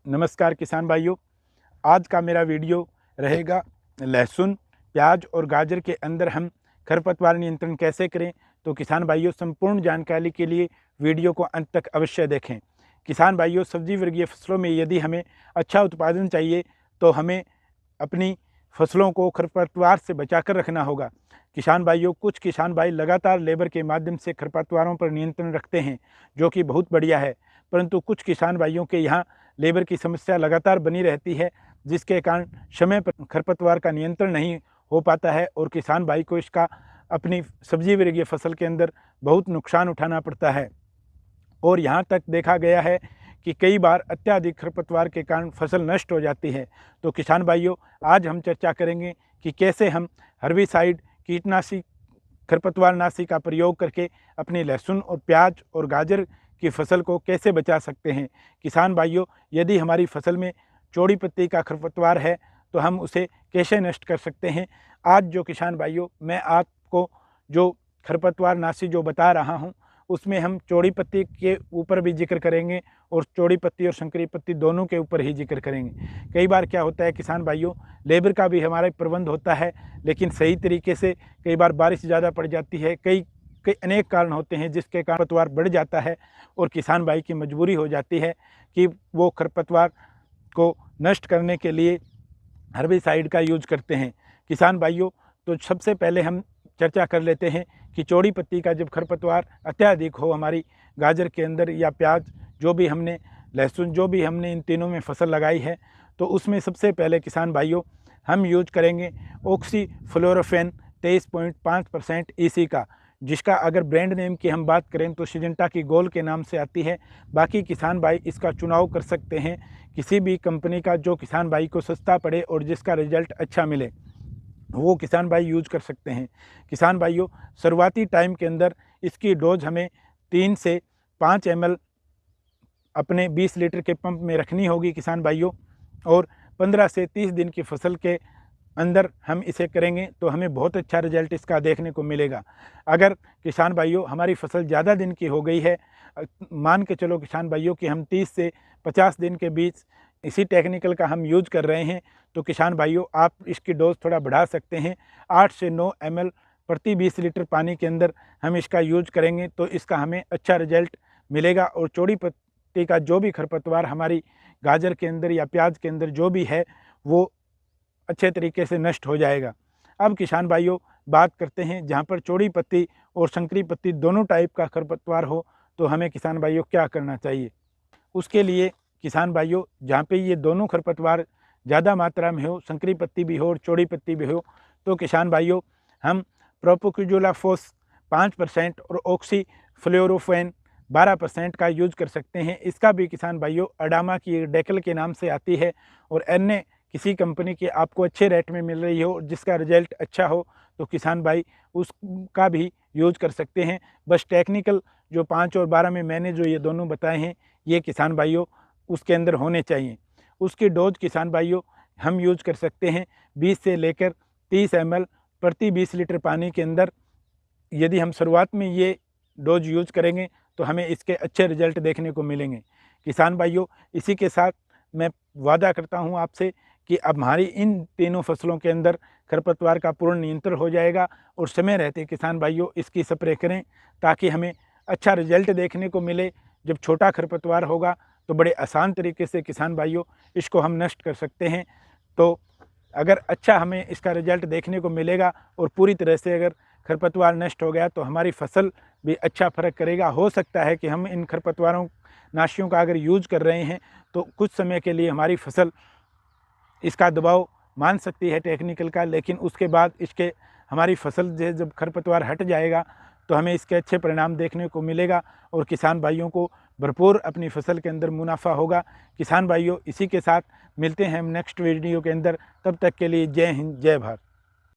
नमस्कार किसान भाइयों, आज का मेरा वीडियो रहेगा लहसुन, प्याज और गाजर के अंदर हम खरपतवार नियंत्रण कैसे करें। तो किसान भाइयों, संपूर्ण जानकारी के लिए वीडियो को अंत तक अवश्य देखें। किसान भाइयों, सब्जी वर्गीय फसलों में यदि हमें अच्छा उत्पादन चाहिए तो हमें अपनी फसलों को खरपतवार से बचाकर रखना होगा। किसान भाइयों, कुछ किसान भाई लगातार लेबर के माध्यम से खरपतवारों पर नियंत्रण रखते हैं, जो कि बहुत बढ़िया है, परंतु कुछ किसान भाइयों के यहाँ लेबर की समस्या लगातार बनी रहती है, जिसके कारण समय पर खरपतवार का नियंत्रण नहीं हो पाता है और किसान भाई को इसका अपनी सब्जी वर्गीय फसल के अंदर बहुत नुकसान उठाना पड़ता है। और यहाँ तक देखा गया है कि कई बार अत्याधिक खरपतवार के कारण फसल नष्ट हो जाती है। तो किसान भाइयों, आज हम चर्चा करेंगे कि कैसे हम हर्बिसाइड कीटनाशी खरपतवारनाशी का प्रयोग करके अपनी लहसुन और प्याज और गाजर की फसल को कैसे बचा सकते हैं। किसान भाइयों, यदि हमारी फसल में चौड़ी पत्ती का खरपतवार है तो हम उसे कैसे नष्ट कर सकते हैं। आज जो किसान भाइयों, मैं आपको जो खरपतवारनाशी जो बता रहा हूं, उसमें हम चौड़ी पत्ती के ऊपर भी जिक्र करेंगे और चौड़ी पत्ती और संकरी पत्ती दोनों के ऊपर ही जिक्र करेंगे। कई बार क्या होता है किसान भाइयों, लेबर का भी हमारा प्रबंध होता है, लेकिन सही तरीके से कई बार बारिश ज़्यादा पड़ जाती है, कई अनेक कारण होते हैं जिसके कारण खरपतवार बढ़ जाता है और किसान भाई की मजबूरी हो जाती है कि वो खरपतवार को नष्ट करने के लिए हर्बिसाइड का यूज करते हैं। किसान भाइयों, तो सबसे पहले हम चर्चा कर लेते हैं कि चौड़ी पत्ती का जब खरपतवार अत्याधिक हो हमारी गाजर के अंदर या प्याज, जो भी हमने लहसुन, जो भी हमने इन तीनों में फसल लगाई है, तो उसमें सबसे पहले किसान भाइयों हम यूज करेंगे ऑक्सीफ्लोरोफेन 23.5% EC का, जिसका अगर ब्रांड नेम की हम बात करें तो सिजेंटा की गोल के नाम से आती है। बाकी किसान भाई इसका चुनाव कर सकते हैं किसी भी कंपनी का जो किसान भाई को सस्ता पड़े और जिसका रिजल्ट अच्छा मिले, वो किसान भाई यूज कर सकते हैं। किसान भाइयों, शुरुआती टाइम के अंदर इसकी डोज हमें 3 से 5 ml अपने 20 लीटर के पंप में रखनी होगी किसान भाइयों, और 15 से 30 दिन की फसल के अंदर हम इसे करेंगे तो हमें बहुत अच्छा रिजल्ट इसका देखने को मिलेगा। अगर किसान भाइयों हमारी फसल ज़्यादा दिन की हो गई है, मान के चलो किसान भाइयों कि हम 30 से 50 दिन के बीच इसी टेक्निकल का हम यूज कर रहे हैं, तो किसान भाइयों आप इसकी डोज थोड़ा बढ़ा सकते हैं। 8 से 9 ml प्रति 20 लीटर पानी के अंदर हम इसका यूज करेंगे तो इसका हमें अच्छा रिजल्ट मिलेगा और चौड़ी पत्ती का जो भी खरपतवार हमारी गाजर के अंदर या प्याज के अंदर जो भी है वो अच्छे तरीके से नष्ट हो जाएगा। अब किसान भाइयों बात करते हैं जहाँ पर चौड़ी पत्ती और संकरी पत्ती दोनों टाइप का खरपतवार हो, तो हमें किसान भाइयों क्या करना चाहिए। उसके लिए किसान भाइयों, जहाँ पे ये दोनों खरपतवार ज़्यादा मात्रा में हो, संकरी पत्ती भी हो और चौड़ी पत्ती भी हो, तो किसान भाइयों हम प्रोपोक्विजुलाफोस 5% और ऑक्सीफ्लोरोफेन 12% का यूज कर सकते हैं। इसका भी किसान भाइयों अडामा की डेकल के नाम से आती है और अन्य किसी कंपनी की आपको अच्छे रेट में मिल रही हो, जिसका रिजल्ट अच्छा हो, तो किसान भाई उसका भी यूज कर सकते हैं। बस टेक्निकल जो 5 और 12 में मैंने जो ये दोनों बताए हैं, ये किसान भाइयों उसके अंदर होने चाहिए। उसकी डोज किसान भाइयों हम यूज कर सकते हैं 20 से लेकर 30 ml प्रति 20 लीटर पानी के अंदर। यदि हम शुरुआत में ये डोज यूज करेंगे तो हमें इसके अच्छे रिजल्ट देखने को मिलेंगे। किसान भाइयों, इसी के साथ मैं वादा करता हूँ आपसे कि अब हमारी इन तीनों फसलों के अंदर खरपतवार का पूर्ण नियंत्रण हो जाएगा और समय रहते किसान भाइयों इसकी स्प्रे करें ताकि हमें अच्छा रिजल्ट देखने को मिले। जब छोटा खरपतवार होगा तो बड़े आसान तरीके से किसान भाइयों इसको हम नष्ट कर सकते हैं। तो अगर अच्छा हमें इसका रिजल्ट देखने को मिलेगा और पूरी तरह से अगर खरपतवार नष्ट हो गया तो हमारी फसल भी अच्छा फर्क करेगा। हो सकता है कि हम इन खरपतवारों नाशियों का अगर यूज कर रहे हैं तो कुछ समय के लिए हमारी फसल इसका दबाव मान सकती है टेक्निकल का, लेकिन उसके बाद इसके हमारी फसल से जब खरपतवार हट जाएगा तो हमें इसके अच्छे परिणाम देखने को मिलेगा और किसान भाइयों को भरपूर अपनी फसल के अंदर मुनाफा होगा। किसान भाइयों, इसी के साथ मिलते हैं हम नेक्स्ट वीडियो के अंदर। तब तक के लिए जय हिंद, जय भारत।